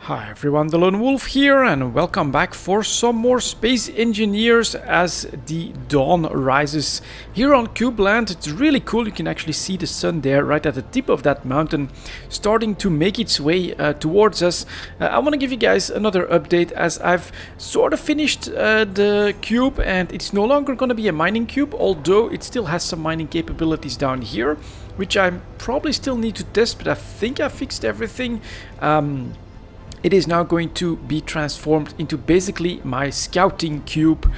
Hi everyone, the Lone Wolf here, and welcome back for some more Space Engineers as the dawn rises here on Cubeland. It's really cool. You can actually see the sun there right at the tip of that mountain starting to make its way towards us. I want to give you guys another update as I've sort of finished the cube, and it's no longer going to be a mining cube, although it still has some mining capabilities down here, which I probably still need to test, but I think I fixed everything. It is now going to be transformed into basically my scouting cube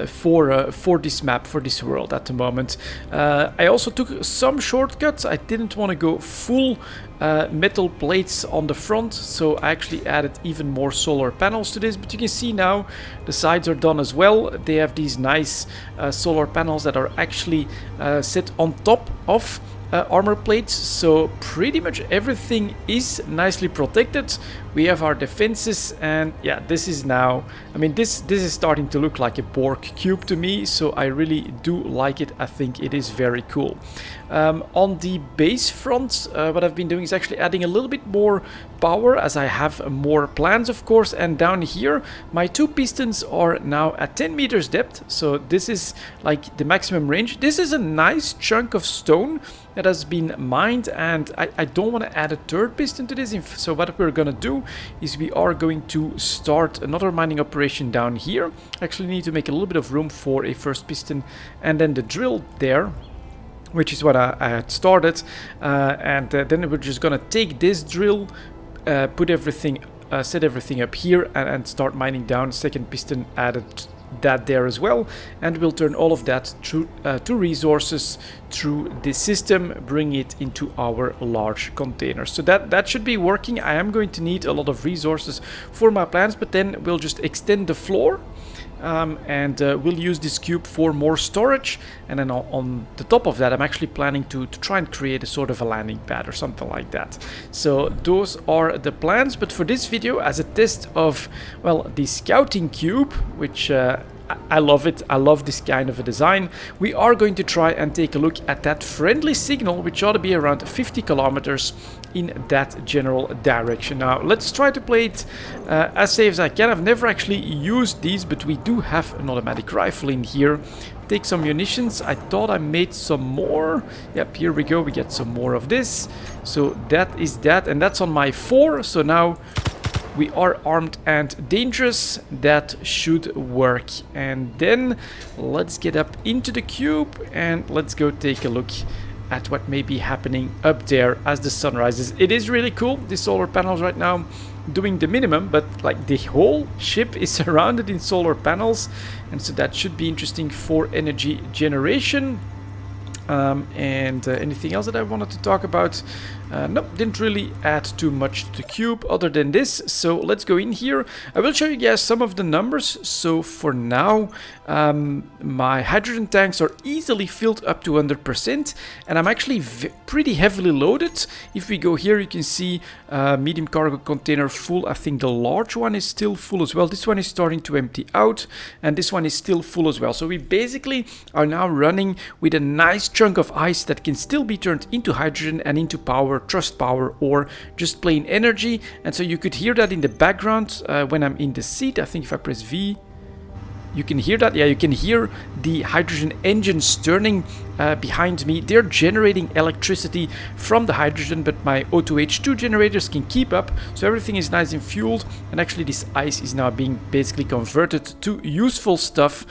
for this map, for this world at the moment. I also took some shortcuts. I didn't want to go full metal plates on the front, so I actually added even more solar panels to this. But you can see now the sides are done as well. They have these nice solar panels that are actually set on top of armor plates, so pretty much everything is nicely protected. We have our defenses, and yeah, this is now, I mean, this is starting to look like a Borg cube to me, so I really do like it. I think it is very cool. On the base front, what I've been doing is actually adding a little bit more power, as I have more plans, of course. And down here my two pistons are now at 10 meters depth, so this is like the maximum range. This is a nice chunk of stone that has been mined, and I don't want to add a third piston to this. So what we're gonna do is we are going to start another mining operation down here. Actually need to make a little bit of room for a first piston and then the drill there, which is what I had started, and then we're just gonna take this drill, put everything, set everything up here, and start mining down. Second piston added that there as well, and we'll turn all of that through to resources through this system, bring it into our large containers. So that should be working. I am going to need a lot of resources for my plans, but then we'll just extend the floor. And we'll use this cube for more storage, and then on the top of that I'm actually planning to try and create a sort of a landing pad or something like that. So those are the plans, but for this video, as a test of, well, the scouting cube, which I love it. I love this kind of a design. We are going to try and take a look at that friendly signal, which ought to be around 50 kilometers in that general direction. Now let's try to play it as safe as I can. I've never actually used these, but we do have an automatic rifle in here. Take some munitions. I thought I made some more. Yep, here we go. We get some more of this. So that is that, and that's on my 4. So now we are armed and dangerous. That should work. And then let's get up into the cube and let's go take a look at what may be happening up there as the sun rises. It is really cool. The solar panels right now doing the minimum, but like the whole ship is surrounded in solar panels, and so that should be interesting for energy generation. And anything else that I wanted to talk about? Nope, didn't really add too much to the cube other than this. So let's go in here. I will show you guys some of the numbers. So for now, my hydrogen tanks are easily filled up to 100%, and I'm actually pretty heavily loaded. If we go here, you can see medium cargo container full. I think the large one is still full as well. This one is starting to empty out, and this one is still full as well. So we basically are now running with a nice chunk of ice that can still be turned into hydrogen and into power, thrust power, or just plain energy. And so you could hear that in the background when I'm in the seat. I think if I press V, you can hear that. Yeah, you can hear the hydrogen engines turning behind me. They're generating electricity from the hydrogen, but my O2H2 generators can keep up, so everything is nice and fueled. And actually this ice is now being basically converted to useful stuff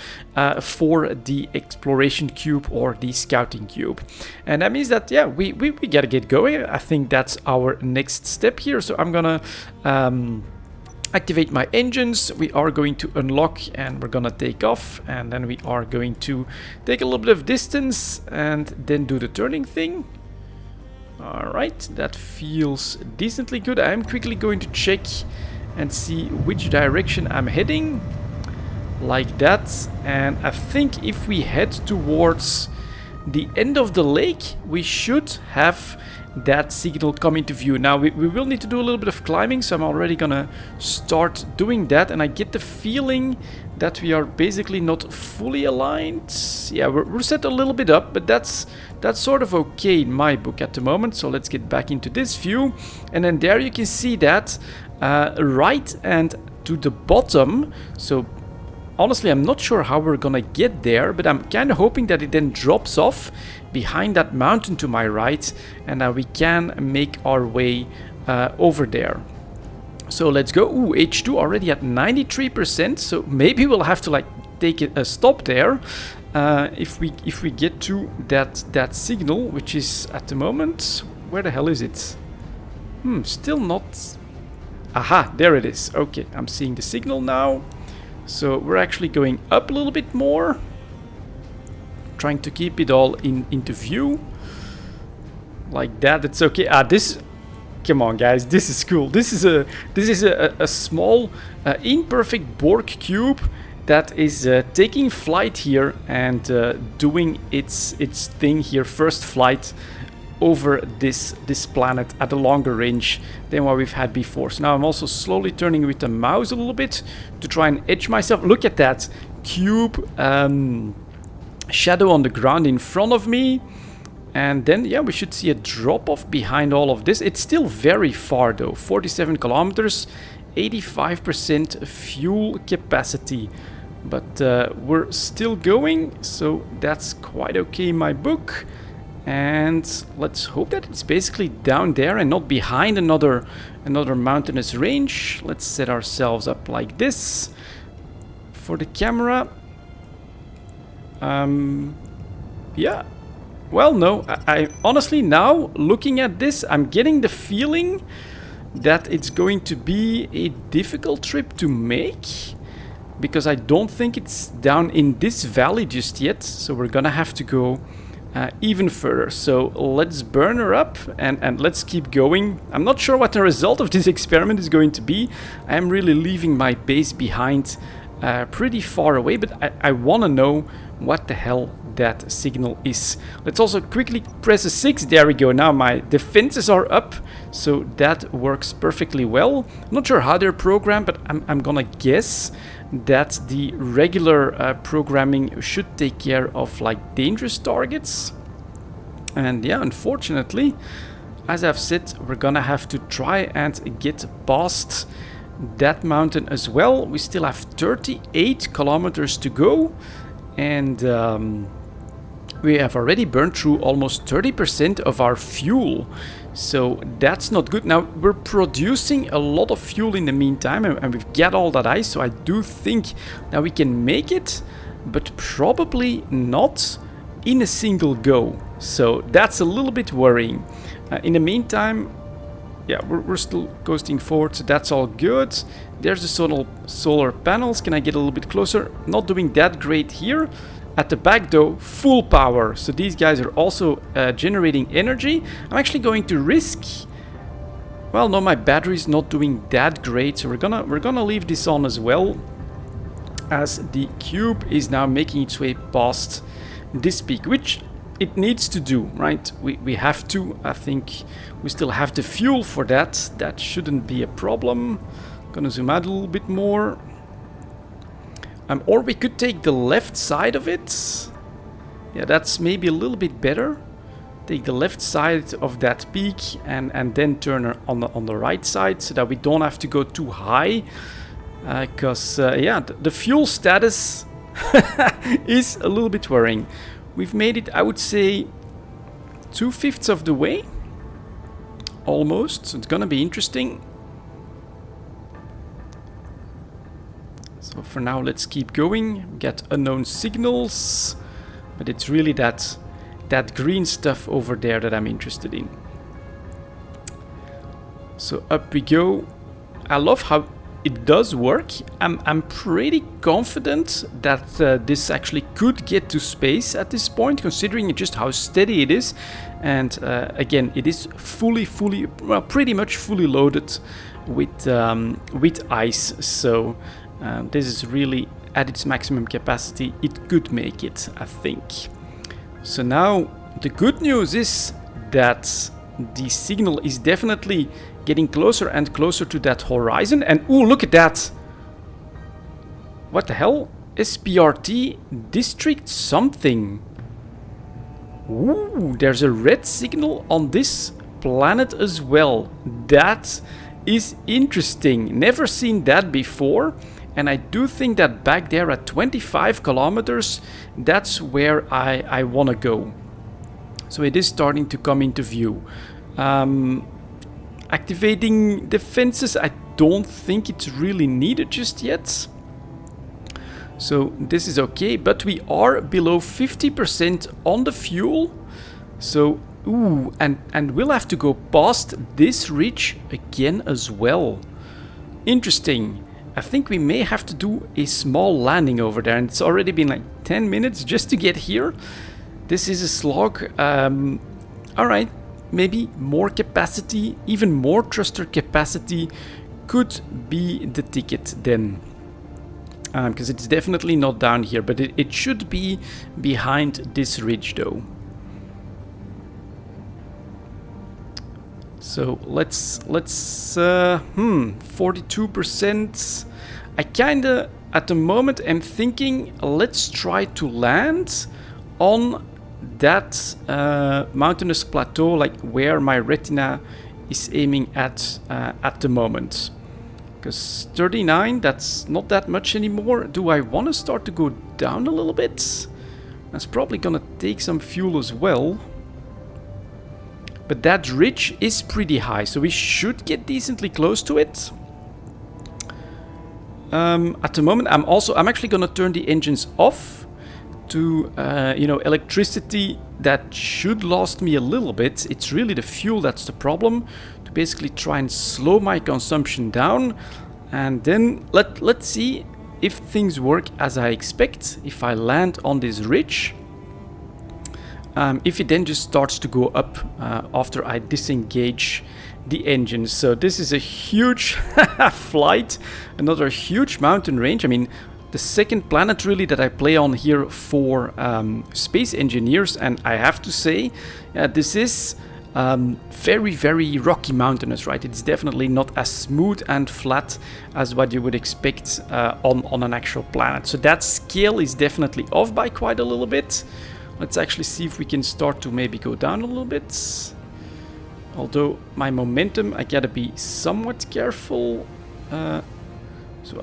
for the exploration cube or the scouting cube. And that means that, yeah, we gotta get going. I think that's our next step here. So I'm gonna activate my engines. We are going to unlock and we're gonna take off, and then we are going to take a little bit of distance and then do the turning thing. Alright, that feels decently good. I am quickly going to check and see which direction I'm heading, like that. And I think if we head towards the end of the lake, we should have that signal come into view. Now we will need to do a little bit of climbing, so I'm already gonna start doing that, and I get the feeling that we are basically not fully aligned. Yeah, we're set a little bit up, but that's sort of okay in my book at the moment. So let's get back into this view, and then there you can see that right and to the bottom. So honestly, I'm not sure how we're gonna get there, but I'm kind of hoping that it then drops off behind that mountain to my right, and that we can make our way over there. So let's go. Ooh, H2 already at 93%, so maybe we'll have to like take a stop there if we get to that signal, which is at the moment, where the hell is it? Still not. Aha, there it is. Okay, I'm seeing the signal now. So we're actually going up a little bit more, trying to keep it all into view like that. It's okay. This, come on guys, this is cool. This is a small imperfect Borg cube that is taking flight here and doing its thing here, first flight over this planet at a longer range than what we've had before. So now I'm also slowly turning with the mouse a little bit to try and edge myself. Look at that cube shadow on the ground in front of me. And then, yeah, we should see a drop-off behind all of this. It's still very far though, 47 kilometers, 85% fuel capacity. But we're still going, so that's quite okay in my book. And let's hope that it's basically down there and not behind another mountainous range. Let's set ourselves up like this for the camera. Yeah. Well, no, I honestly now looking at this, I'm getting the feeling that it's going to be a difficult trip to make, because I don't think it's down in this valley just yet. So we're gonna have to go even further. So let's burn her up and let's keep going. I'm not sure what the result of this experiment is going to be. I am really leaving my base behind pretty far away, but I want to know what the hell that signal is. Let's also quickly press a 6. There we go. Now my defenses are up, so that works perfectly well. I'm not sure how they're programmed, but I'm gonna guess that the regular programming should take care of like dangerous targets. And yeah, unfortunately, as I've said, we're gonna have to try and get past that mountain as well. We still have 38 kilometers to go, and we have already burned through almost 30% of our fuel. So that's not good. Now we're producing a lot of fuel in the meantime, and we've got all that ice, so I do think that we can make it, but probably not in a single go. So that's a little bit worrying. In the meantime, yeah, we're still coasting forward, so that's all good. There's the solar panels. Can I get a little bit closer? Not doing that great here. At the back though, full power. So these guys are also generating energy. I'm actually going to risk... Well, no, my battery's not doing that great, so we're gonna leave this on as well, as the cube is now making its way past this peak, which it needs to do, right? We have to. I think we still have the fuel for that. That shouldn't be a problem. Gonna zoom out a little bit more. Or we could take the left side of it. Yeah, that's maybe a little bit better. Take the left side of that peak and then turn on the right side, so that we don't have to go too high. Because, yeah, the fuel status is a little bit worrying. We've made it, I would say, 2/5 of the way. Almost. So it's gonna be interesting. So for now, let's keep going. Get unknown signals, but it's really that green stuff over there that I'm interested in. So up we go. I love how it does work. I'm pretty confident that this actually could get to space at this point, considering just how steady it is. And again, it is well, pretty much fully loaded with ice. So. This is really at its maximum capacity. It could make it, I think. So now the good news is that the signal is definitely getting closer and closer to that horizon. And ooh, look at that! What the hell? SPRT District something. Ooh, there's a red signal on this planet as well. That is interesting. Never seen that before. And I do think that back there at 25 kilometers, that's where I want to go. So it is starting to come into view. Activating defenses, I don't think it's really needed just yet. So this is okay, but we are below 50% on the fuel. So, ooh, and we'll have to go past this ridge again as well. Interesting. I think we may have to do a small landing over there, and it's already been like 10 minutes just to get here. This is a slog. Alright, maybe more capacity, even more thruster capacity could be the ticket then. Because it's definitely not down here, but it should be behind this ridge though. So let's 42%. I kinda at the moment am thinking let's try to land on that mountainous plateau, like where my retina is aiming at the moment. Because 39, that's not that much anymore. Do I want to start to go down a little bit? That's probably gonna take some fuel as well. But that ridge is pretty high, so we should get decently close to it. At the moment, I'm actually gonna turn the engines off to, you know, electricity that should last me a little bit. It's really the fuel that's the problem. To basically try and slow my consumption down, and then let's see if things work as I expect. If I land on this ridge. If it then just starts to go up after I disengage the engine. So this is a huge flight, another huge mountain range. I mean, the second planet really that I play on here for space engineers, and I have to say, this is very, very rocky mountainous, right? It's definitely not as smooth and flat as what you would expect on an actual planet. So that scale is definitely off by quite a little bit. Let's actually see if we can start to maybe go down a little bit. Although my momentum, I gotta be somewhat careful. So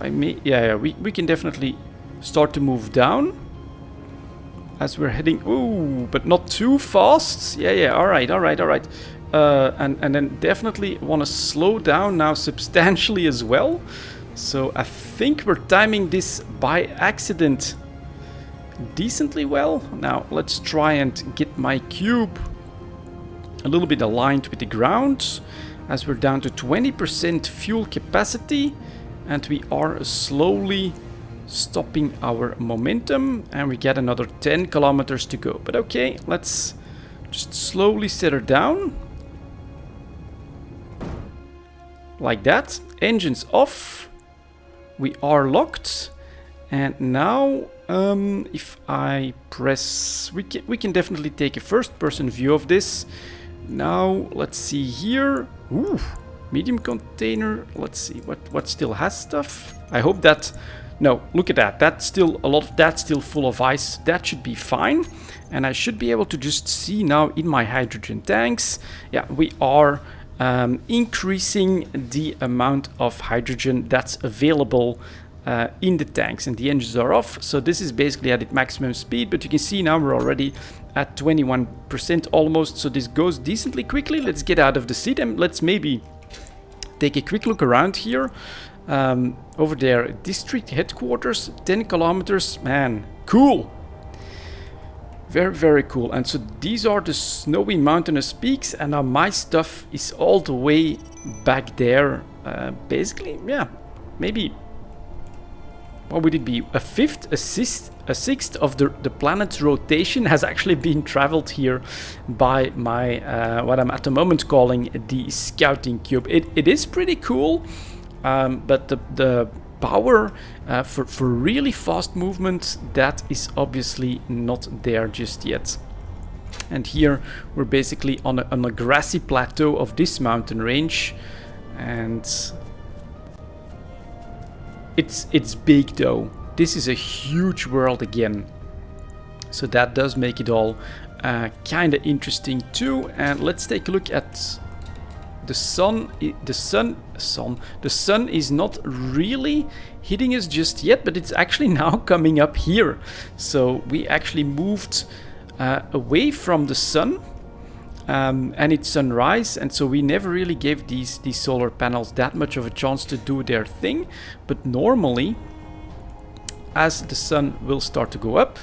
I may, we can definitely start to move down as we're heading. Ooh, but not too fast. Yeah, all right. And then definitely want to slow down now substantially as well. So I think we're timing this by accident decently well. Now let's try and get my cube a little bit aligned with the ground, as we're down to 20% fuel capacity and we are slowly stopping our momentum, and we get another 10 kilometers to go. But okay, let's just slowly set her down like that. Engines off, we are locked, and now if I press, we can definitely take a first-person view of this. Now let's see here. Ooh, medium container. Let's see what still has stuff. I hope that, no, look at that. That's still a lot of that's still full of ice. That should be fine, and I should be able to just see now in my hydrogen tanks. Yeah, we are increasing the amount of hydrogen that's available in the tanks, and the engines are off. So this is basically at its maximum speed, but you can see now we're already at 21% almost. So this goes decently quickly. Let's get out of the seat and let's maybe take a quick look around here. Over there, district headquarters, 10 kilometers, man, cool. Very, very cool. And so these are the snowy mountainous peaks, and now my stuff is all the way back there. Basically, yeah, maybe, what would it be? A fifth, a sixth of the planet's rotation has actually been traveled here by my, what I'm at the moment calling the scouting cube. It is pretty cool, but the power for really fast movement, that is obviously not there just yet. And here we're basically on a grassy plateau of this mountain range, and it's big though. This is a huge world again, so that does make it all kind of interesting too. And let's take a look at the sun is not really hitting us just yet, but it's actually now coming up here. So we actually moved away from the sun, and it's sunrise, and so we never really gave these solar panels that much of a chance to do their thing. But normally, as the sun will start to go up,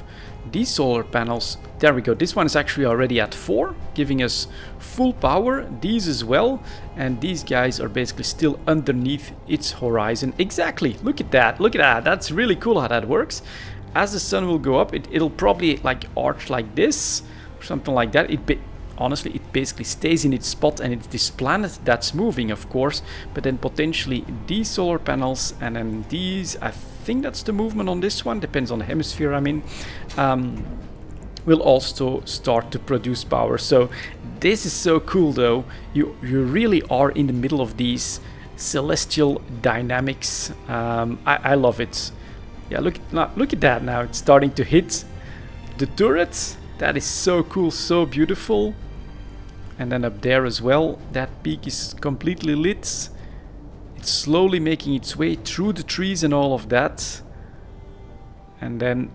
these solar panels, there we go, this one is actually already at 4, giving us full power, these as well, and these guys are basically still underneath its horizon. Exactly, look at that, that's really cool how that works. As the sun will go up, it'll probably like arch like this, or something like that. Honestly, it basically stays in its spot, and it's this planet that's moving, of course, but then potentially these solar panels, and then these, I think that's the movement on this one, depends on the hemisphere I'm in, will also start to produce power. So this is so cool though. You really are in the middle of these celestial dynamics. I love it. Yeah, look at that now. It's starting to hit the turrets. That is so cool, so beautiful. And then up there as well, that peak is completely lit. It's slowly making its way through the trees and all of that. And then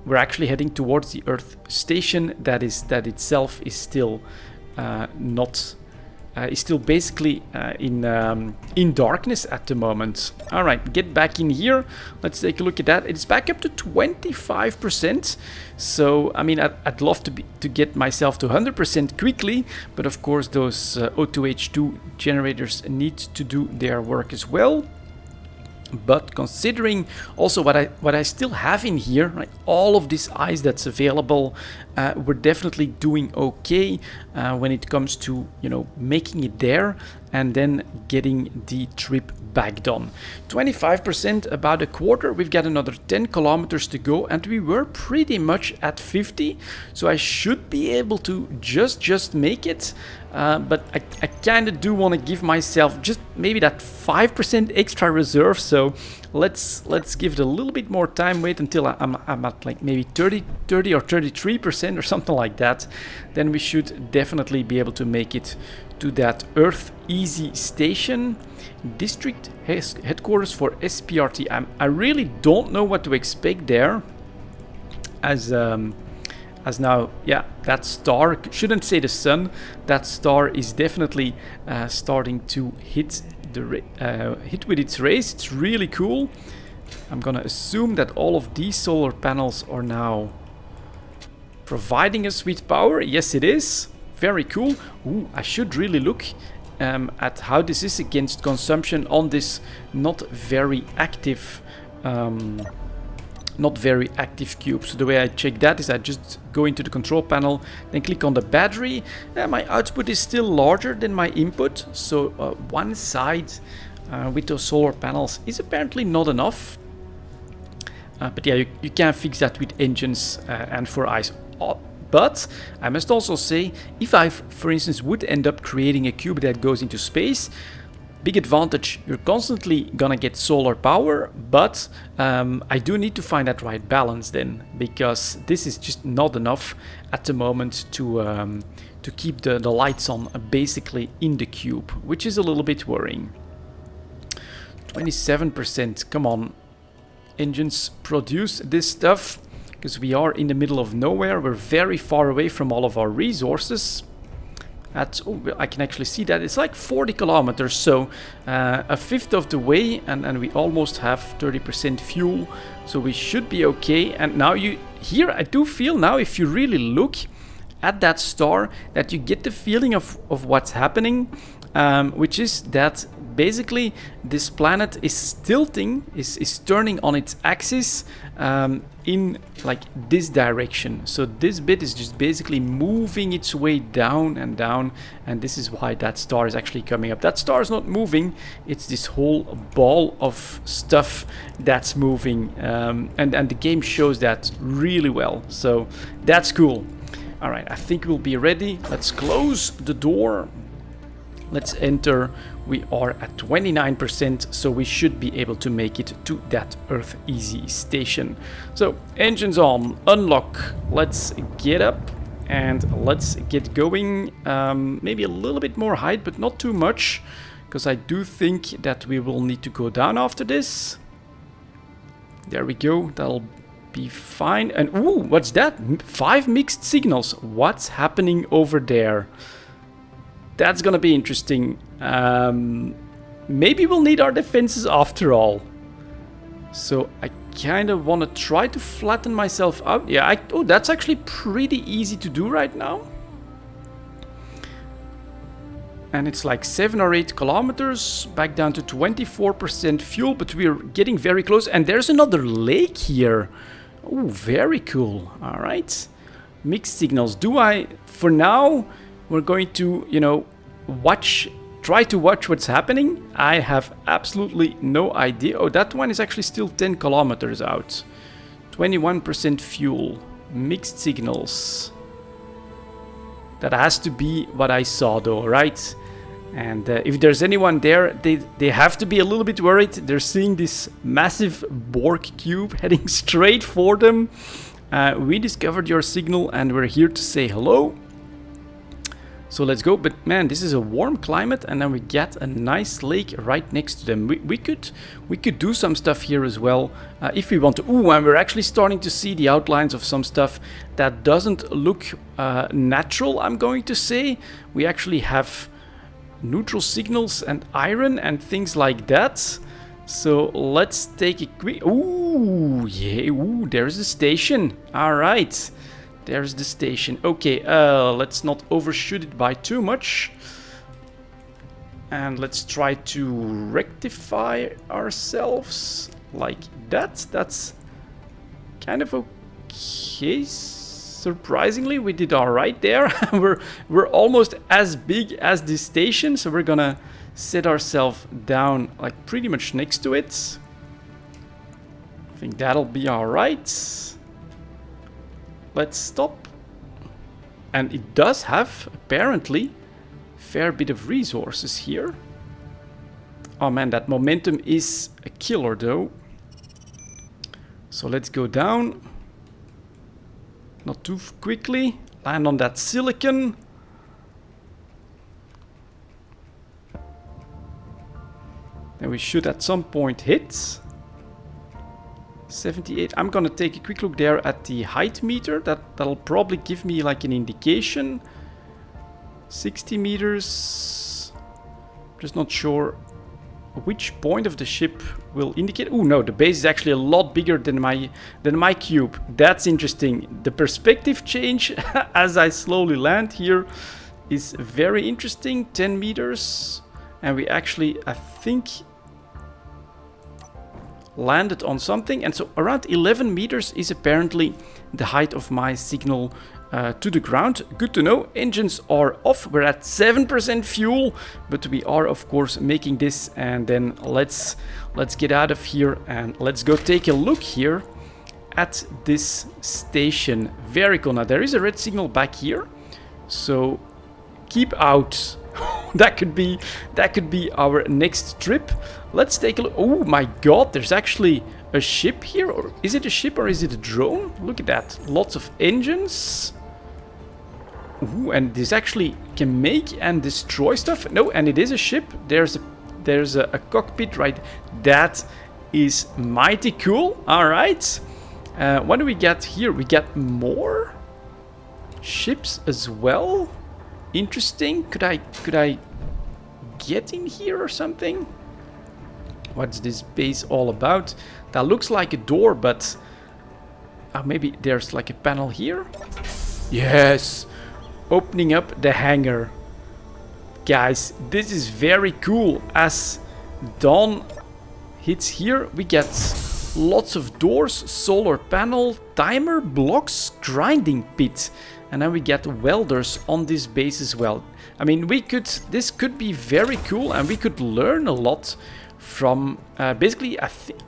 we're actually heading towards the Earth station that itself is still is still basically in darkness at the moment. All right, get back in here. Let's take a look at that. It's back up to 25%. So I mean, I'd love to get myself to 100% quickly, but of course those O2H2 generators need to do their work as well. But considering also what I still have in here, right, all of this ice that's available, we're definitely doing okay when it comes to, you know, making it there and then getting the trip back done. 25%, about a quarter. We've got another 10 kilometers to go, and we were pretty much at 50, so I should be able to just make it. But I kind of do want to give myself just maybe that 5% extra reserve. So let's give it a little bit more time. Wait until I'm at like maybe 30 or 33% or something like that. Then we should definitely be able to make it to that Earth Easy Station. District headquarters for SPRT. I really don't know what to expect there. As now, yeah, that star, shouldn't say the sun, that star is definitely starting to hit with its rays. It's really cool. I'm gonna assume that all of these solar panels are now providing us with power. Yes, it is. Very cool. Ooh, I should really look at how this is against consumption on this not very active cube. So the way I check that is I just go into the control panel, then click on the battery. My output is still larger than my input, so one side with those solar panels is apparently not enough. But yeah, you can fix that with engines and for ice. But I must also say, if I, for instance, would end up creating a cube that goes into space, big advantage, you're constantly gonna get solar power, but I do need to find that right balance then, because this is just not enough at the moment to keep the lights on basically in the cube, which is a little bit worrying. 27%, come on, engines, produce this stuff, because we are in the middle of nowhere. We're very far away from all of our resources. Oh, I can actually see that it's like 40 kilometers, so a fifth of the way, and we almost have 30% fuel, so we should be okay. And now here I do feel now, if you really look at that star, that you get the feeling of what's happening, which is that basically this planet is tilting, is turning on its axis in like this direction. So this bit is just basically moving its way down, and this is why that star is actually coming up. That star is not moving, it's this whole ball of stuff that's moving, and the game shows that really well, so that's cool. All right, I think we'll be ready. Let's close the door. Let's enter. We are at 29%, so we should be able to make it to that Earth Easy Station. So engines on, unlock. Let's get up and let's get going. Maybe a little bit more height, but not too much, because I do think that we will need to go down after this. There we go. That'll be fine. And ooh, what's that? 5 mixed signals. What's happening over there? That's gonna be interesting. Maybe we'll need our defenses after all. So I kind of want to try to flatten myself out. Yeah, oh, that's actually pretty easy to do right now. And it's like 7 or 8 kilometers, back down to 24% fuel, but we're getting very close. And there's another lake here. Oh, very cool. All right. Mixed signals. For now, we're going to, you know, try to watch what's happening. I have absolutely no idea. Oh, that one is actually still 10 kilometers out. 21% fuel. Mixed signals. That has to be what I saw though, right? And if there's anyone there, they have to be a little bit worried. They're seeing this massive Borg cube heading straight for them. We discovered your signal and we're here to say hello. So let's go. But man, this is a warm climate, and then we get a nice lake right next to them. We could do some stuff here as well if we want to. Ooh, and we're actually starting to see the outlines of some stuff that doesn't look natural, I'm going to say. We actually have neutral signals and iron and things like that. So let's take a quick... Ooh, yeah, ooh, there's the station. All right. There's the station. Okay, let's not overshoot it by too much. And let's try to rectify ourselves like that. That's kind of okay. Surprisingly, we did all right there. we're almost as big as this station, so we're gonna set ourselves down like pretty much next to it. I think that'll be all right. Let's stop. And it does have, apparently, a fair bit of resources here. Oh man, that momentum is a killer though. So let's go down. Not too quickly. Land on that silicon. Then we should at some point hit 78. I'm gonna take a quick look there at the height meter. That'll probably give me like an indication. 60 meters. Just not sure which point of the ship will indicate. Oh no, the base is actually a lot bigger than my cube. That's interesting. The perspective change as I slowly land here is very interesting. 10 meters. And we actually, I think, landed on something, and so around 11 meters is apparently the height of my signal to the ground. Good to know. Engines are off. We're at 7% fuel, but we are of course making this. And then let's get out of here and let's go take a look here at this station. Very cool. Now there is a red signal back here, so keep out. that could be our next trip. Let's take a look. Oh my god, there's actually a ship here. Or is it a ship or is it a drone? Look at that. Lots of engines. Ooh, and this actually can make and destroy stuff. No, and it is a ship. There's a cockpit, right? That is mighty cool. All right. What do we get here? We get more ships as well. Interesting. Could I get in here or something? What's this base all about? That looks like a door, but maybe there's like a panel here. Yes, opening up the hangar. Guys, this is very cool. As dawn hits here, we get lots of doors, solar panel, timer, blocks, grinding pit. And then we get welders on this base as well. I mean, this could be very cool, and we could learn a lot from basically,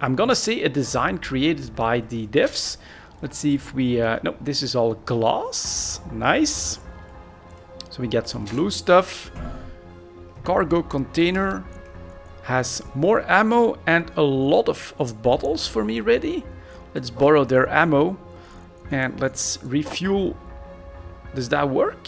I'm gonna say a design created by the devs. Let's see if we, no, this is all glass. Nice. So we get some blue stuff. Cargo container has more ammo and a lot of bottles for me ready. Let's borrow their ammo and let's refuel Does that work?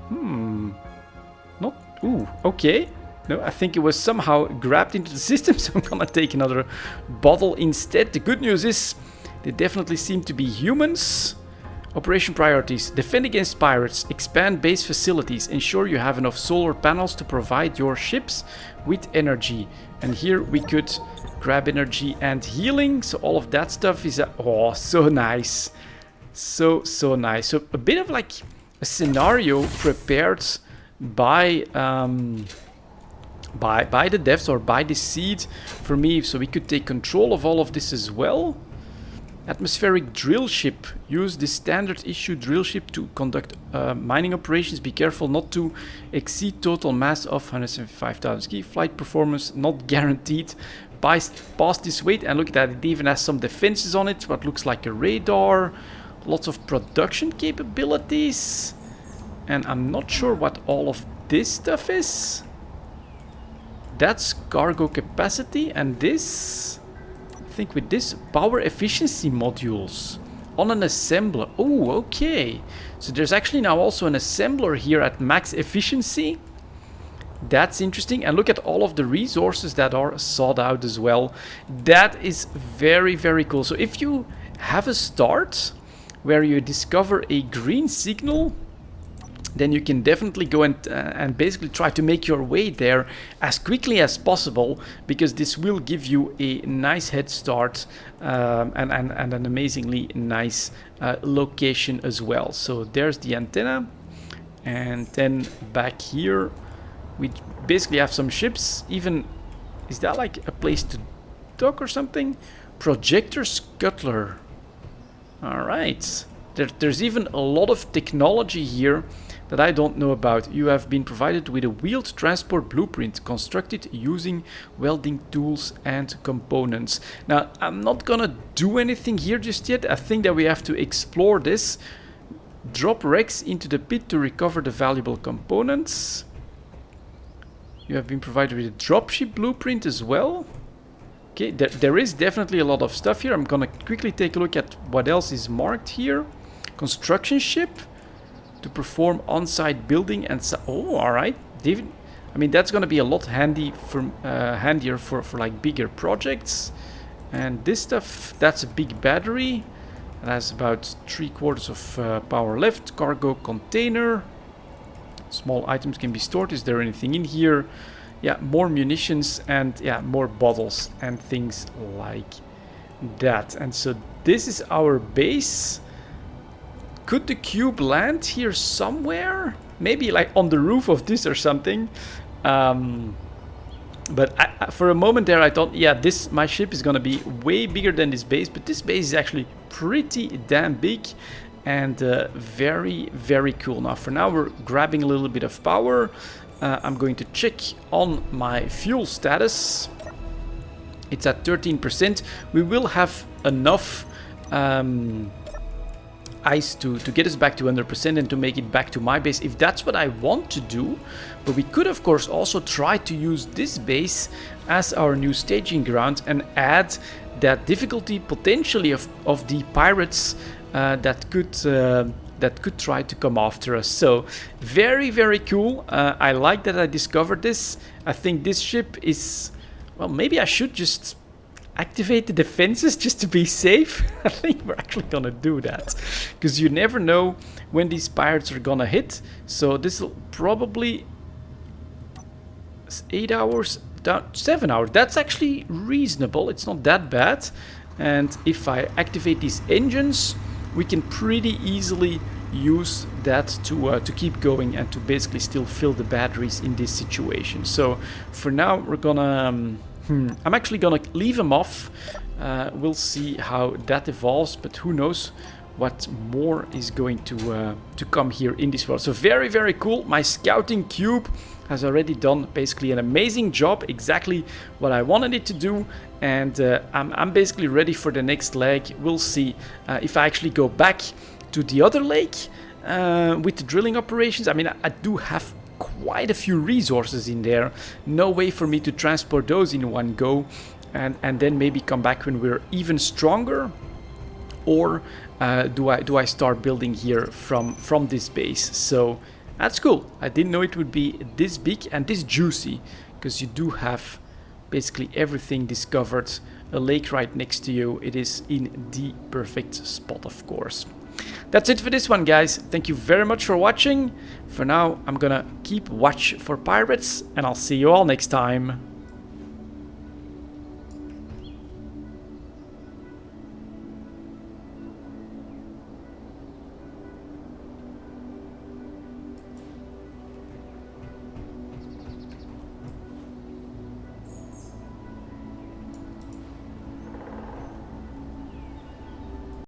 Not... Ooh, okay. No, I think it was somehow grabbed into the system, so I'm gonna take another bottle instead. The good news is they definitely seem to be humans. Operation priorities. Defend against pirates. Expand base facilities. Ensure you have enough solar panels to provide your ships with energy. And here we could grab energy and healing. So all of that stuff is... oh, so nice. So nice. So a bit of like a scenario prepared by the devs or by the seed for me. So we could take control of all of this as well. Atmospheric drill ship. Use the standard issue drill ship to conduct mining operations. Be careful not to exceed total mass of 175,000 key. Flight performance not guaranteed. Past this weight, and look at that, it even has some defenses on it, what looks like a radar. Lots of production capabilities. And I'm not sure what all of this stuff is. That's cargo capacity, and this... I think with this, power efficiency modules on an assembler. Oh, okay. So there's actually now also an assembler here at max efficiency. That's interesting. And look at all of the resources that are sought out as well. That is very, very cool. So if you have a start where you discover a green signal, then you can definitely go and basically try to make your way there as quickly as possible, because this will give you a nice head start and an amazingly nice location as well. So there's the antenna, and then back here we basically have some ships. Even, is that like a place to dock or something? Projector scuttler. All right, there's even a lot of technology here that I don't know about. You have been provided with a wheeled transport blueprint constructed using welding tools and components. Now, I'm not gonna do anything here just yet. I think that we have to explore this. Drop Rex into the pit to recover the valuable components. You have been provided with a dropship blueprint as well. Okay, there is definitely a lot of stuff here. I'm gonna quickly take a look at what else is marked here. Construction ship to perform on-site building and oh, all right, David. I mean, that's going to be a lot handier for like bigger projects. And this stuff, that's a big battery. It has about 3/4 of power left. Cargo container. Small items can be stored. Is there anything in here? Yeah, more munitions and yeah, more bottles and things like that. And so this is our base. Could the cube land here somewhere? Maybe like on the roof of this or something. But for a moment there I thought, yeah, my ship is gonna be way bigger than this base. But this base is actually pretty damn big and very, very cool. Now for now we're grabbing a little bit of power. I'm going to check on my fuel status. It's at 13%. We will have enough ice to get us back to 100% and to make it back to my base if that's what I want to do. But we could of course also try to use this base as our new staging ground and add that difficulty potentially of the pirates that could try to come after us. So very, very cool. I like that I discovered this. I think this ship is, well, maybe I should just activate the defenses just to be safe. I think we're actually gonna do that, because you never know when these pirates are gonna hit. So this will probably 8 hours, down 7 hours. That's actually reasonable. It's not that bad. And if I activate these engines, we can pretty easily use that to keep going and to basically still fill the batteries in this situation. So for now we're gonna I'm actually gonna leave them off. We'll see how that evolves, but who knows what more is going to come here in this world. So very, very cool. My scouting cube has already done basically an amazing job, exactly what I wanted it to do, and I'm basically ready for the next leg. We'll see if I actually go back to the other lake with the drilling operations. I mean, I do have quite a few resources in there. No way for me to transport those in one go and then maybe come back when we're even stronger. or do I start building here from this base? So that's cool. I didn't know it would be this big and this juicy, because you do have basically everything discovered, a lake right next to you. It is in the perfect spot, of course. That's it for this one, guys. Thank you very much for watching. For now, I'm gonna keep watch for pirates, and I'll see you all next time.